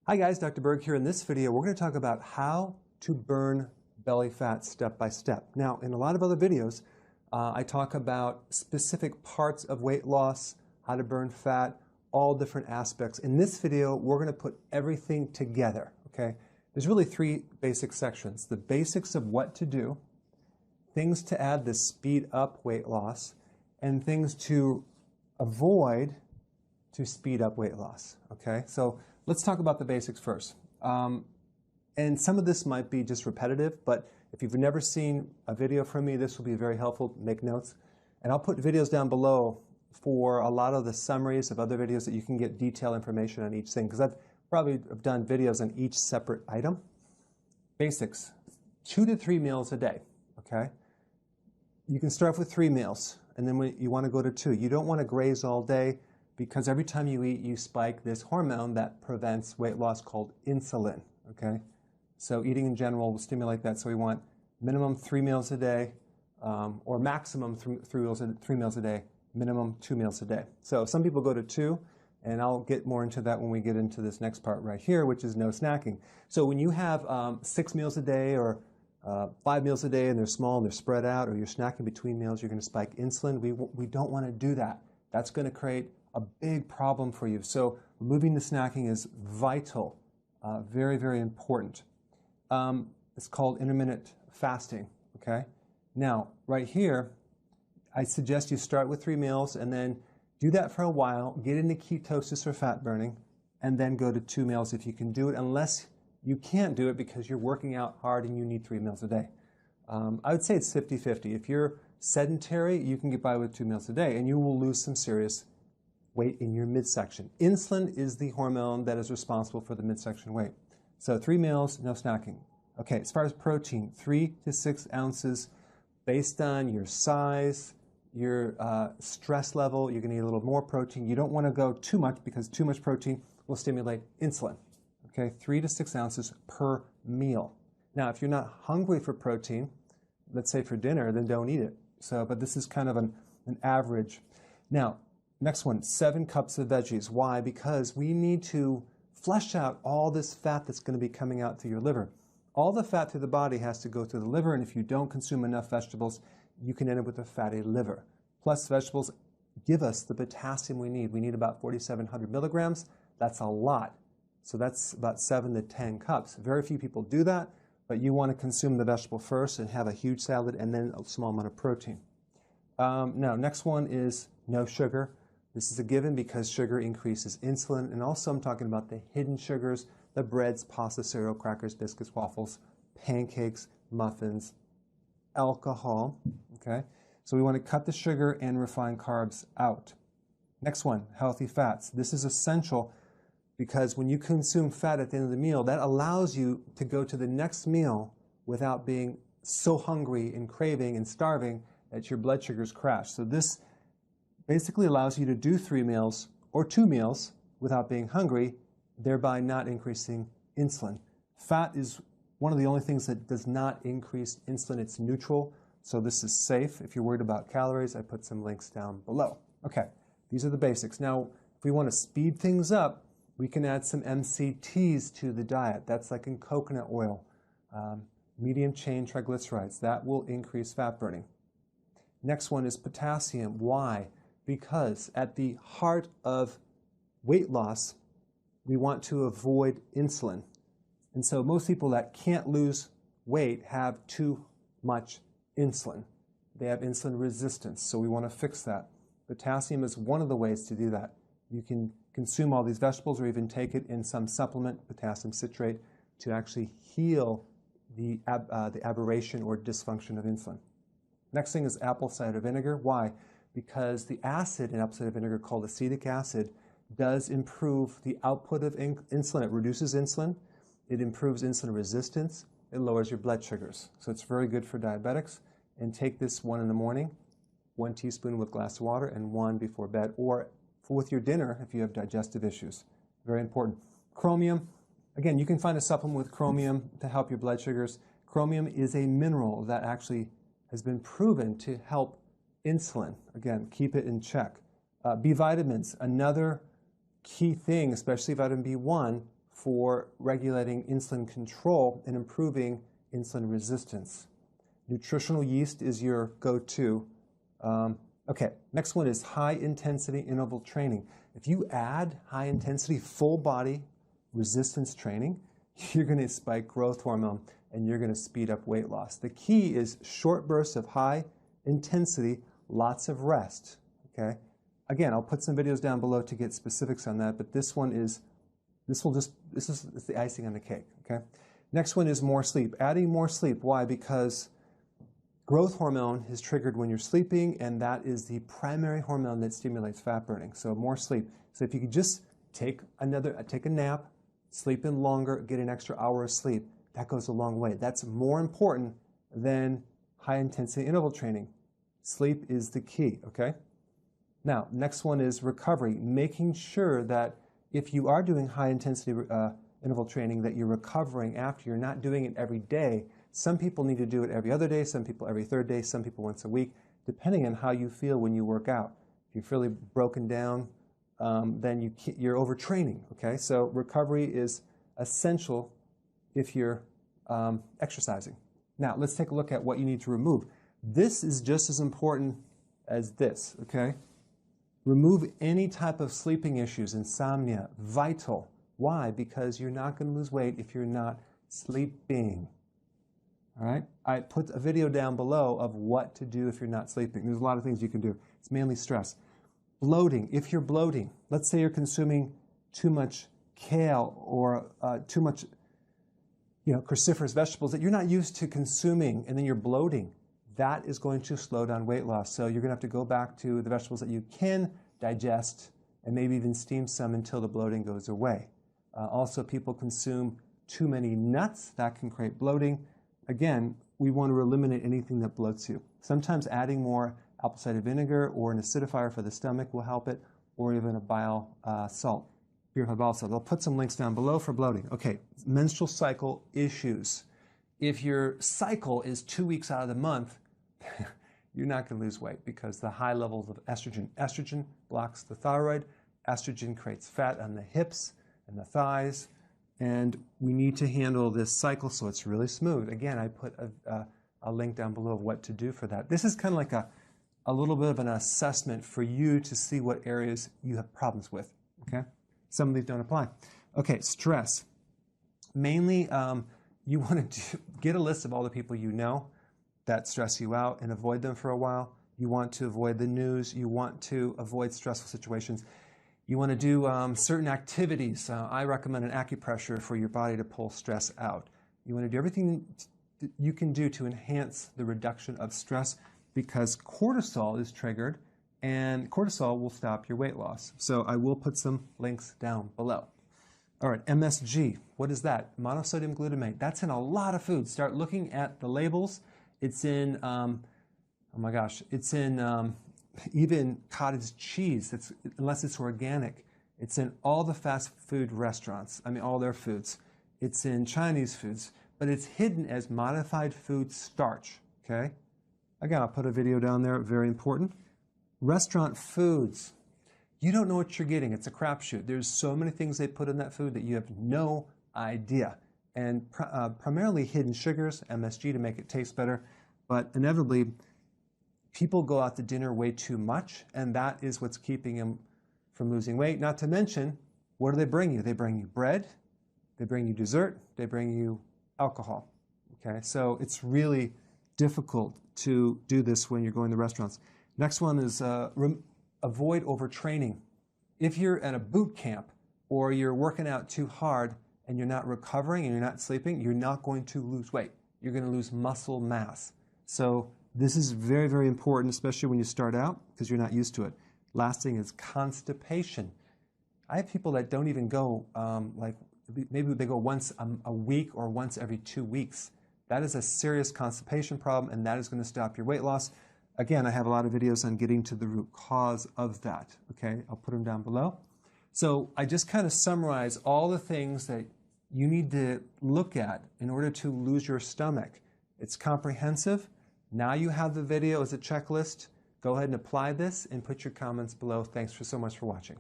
Hi guys, Dr. Berg here. In this video, we're going to talk about how to burn belly fat step by step. Now, in a lot of other videos, I talk about specific parts of weight loss, how to burn fat, all different aspects. In this video, we're going to put everything together, okay? There's really three basic sections. The basics of what to do, things to add to speed up weight loss, and things to avoid to speed up weight loss, okay? So let's talk about the basics first. And some of this might be just repetitive, but if you've never seen a video from me, this will be very helpful. Make notes. And I'll put videos down below for a lot of the summaries of other videos that you can get detailed information on each thing, because I've probably done videos on each separate item. Basics, 2 to 3 meals a day, okay? You can start with 3 meals, and then when you want to go to 2. You don't want to graze all day, because every time you eat, you spike this hormone that prevents weight loss called insulin, okay? So eating in general will stimulate that. So we want minimum 3 meals a day, or maximum 3 meals a day, minimum 2 meals a day. So some people go to 2, and I'll get more into that when we get into this next part right here, which is no snacking. So when you have 6 meals a day or 5 meals a day, and they're small and they're spread out, or you're snacking between meals, you're going to spike insulin. We don't want to do that. That's going to create a big problem for you. So removing the snacking is vital, very, very important. It's called intermittent fasting, okay? Now, right here, I suggest you start with 3 meals and then do that for a while, get into ketosis or fat burning, and then go to 2 meals if you can do it, unless you can't do it because you're working out hard and you need 3 meals a day. I would say it's 50-50. If you're sedentary, you can get by with 2 meals a day, and you will lose some serious weight in your midsection. Insulin is the hormone that is responsible for the midsection weight. So 3 meals, no snacking. Okay, as far as protein, 3 to 6 ounces based on your size, your stress level. You're going to need a little more protein. You don't want to go too much because too much protein will stimulate insulin. Okay, 3 to 6 ounces per meal. Now, if you're not hungry for protein, let's say for dinner, then don't eat it. So, but this is kind of an average. Now, next one, 7 cups of veggies. Why? Because we need to flush out all this fat that's going to be coming out through your liver. All the fat through the body has to go through the liver, and if you don't consume enough vegetables, you can end up with a fatty liver. Plus, vegetables give us the potassium we need. We need about 4,700 milligrams. That's a lot. So that's about 7 to 10 cups. Very few people do that, but you want to consume the vegetable first and have a huge salad and then a small amount of protein. Now, next one is no sugar. This is a given because sugar increases insulin, and also I'm talking about the hidden sugars, the breads, pasta, cereal, crackers, biscuits, waffles, pancakes, muffins, alcohol, okay? So we want to cut the sugar and refined carbs out. Next one, healthy fats. This is essential because when you consume fat at the end of the meal, that allows you to go to the next meal without being so hungry and craving and starving that your blood sugars crash. So this basically allows you to do 3 meals or 2 meals without being hungry, thereby not increasing insulin. Fat is one of the only things that does not increase insulin. It's neutral, so this is safe. If you're worried about calories, I put some links down below. Okay, these are the basics. Now, if we want to speed things up, we can add some MCTs to the diet. That's like in coconut oil, medium chain triglycerides. That will increase fat burning. Next one is potassium. Why? Because at the heart of weight loss, we want to avoid insulin. And so most people that can't lose weight have too much insulin. They have insulin resistance, so we want to fix that. Potassium is one of the ways to do that. You can consume all these vegetables or even take it in some supplement, potassium citrate, to actually heal the aberration or dysfunction of insulin. Next thing is apple cider vinegar. Why? Because the acid in apple cider vinegar called acetic acid does improve the output of insulin. It reduces insulin. It improves insulin resistance. It lowers your blood sugars. So it's very good for diabetics. And take this 1 in the morning, 1 teaspoon with a glass of water, and 1 before bed, or with your dinner if you have digestive issues. Very important. Chromium. Again, you can find a supplement with chromium to help your blood sugars. Chromium is a mineral that actually has been proven to help insulin. Again, keep it in check. B vitamins, another key thing, especially vitamin B1, for regulating insulin control and improving insulin resistance. Nutritional yeast is your go-to. Okay, next one is high-intensity interval training. If you add high-intensity full-body resistance training, you're going to spike growth hormone and you're going to speed up weight loss. The key is short bursts of high intensity, lots of rest. Okay. Again, I'll put some videos down below to get specifics on that, but this is the icing on the cake. Okay. Next one is more sleep. Adding more sleep. Why? Because growth hormone is triggered when you're sleeping, and that is the primary hormone that stimulates fat burning. So more sleep. So if you could just take a nap, sleep in longer, get an extra hour of sleep, that goes a long way. That's more important than high-intensity interval training. Sleep is the key, okay? Now, next one is recovery, making sure that if you are doing high-intensity interval training, that you're recovering after. You're not doing it every day. Some people need to do it every other day, some people every third day, some people once a week, depending on how you feel when you work out. If you're really broken down, then you're overtraining, okay? So recovery is essential if you're exercising. Now, let's take a look at what you need to remove. This is just as important as this, okay? Remove any type of sleeping issues, insomnia, vital. Why? Because you're not going to lose weight if you're not sleeping. All right? I put a video down below of what to do if you're not sleeping. There's a lot of things you can do. It's mainly stress. Bloating. If you're bloating, let's say you're consuming too much kale or too much cruciferous vegetables that you're not used to consuming, and then you're bloating, that is going to slow down weight loss. So you're going to have to go back to the vegetables that you can digest and maybe even steam some until the bloating goes away. Also, people consume too many nuts. That can create bloating. Again, we want to eliminate anything that bloats you. Sometimes adding more apple cider vinegar or an acidifier for the stomach will help it, or even a bile salt. Purified bile salt. I'll put some links down below for bloating. Okay, menstrual cycle issues. If your cycle is 2 weeks out of the month, you're not going to lose weight because the high levels of estrogen. Estrogen blocks the thyroid. Estrogen creates fat on the hips and the thighs. And we need to handle this cycle so it's really smooth. Again, I put a link down below of what to do for that. This is kind of like a little bit of an assessment for you to see what areas you have problems with. Okay? Some of these don't apply. Okay, stress. Mainly, you want to get a list of all the people you know that stress you out and avoid them for a while. You want to avoid the news. You want to avoid stressful situations. You want to do certain activities. I recommend an acupressure for your body to pull stress out. You want to do everything you can do to enhance the reduction of stress because cortisol is triggered, and cortisol will stop your weight loss. So I will put some links down below. All right, MSG. What is that? Monosodium glutamate. That's in a lot of foods. Start looking at the labels. It's in, oh my gosh, it's in even cottage cheese, unless it's organic. It's in all the fast food restaurants. I mean, all their foods. It's in Chinese foods, but it's hidden as modified food starch, okay? Again, I'll put a video down there, very important. Restaurant foods. You don't know what you're getting. It's a crapshoot. There's so many things they put in that food that you have no idea. And primarily hidden sugars, MSG, to make it taste better. But inevitably, people go out to dinner way too much, and that is what's keeping them from losing weight. Not to mention, what do they bring you? They bring you bread, they bring you dessert, they bring you alcohol. Okay, so it's really difficult to do this when you're going to restaurants. Next one is avoid overtraining. If you're at a boot camp or you're working out too hard and you're not recovering and you're not sleeping, you're not going to lose weight. You're going to lose muscle mass. So this is very, very important, especially when you start out because you're not used to it. Last thing is constipation. I have people that don't even go, maybe they go once a week or once every 2 weeks. That is a serious constipation problem, and that is going to stop your weight loss. Again, I have a lot of videos on getting to the root cause of that. Okay, I'll put them down below. So I just kind of summarize all the things that you need to look at in order to lose your stomach. It's comprehensive. Now you have the video as a checklist. Go ahead and apply this and put your comments below. Thanks so much for watching.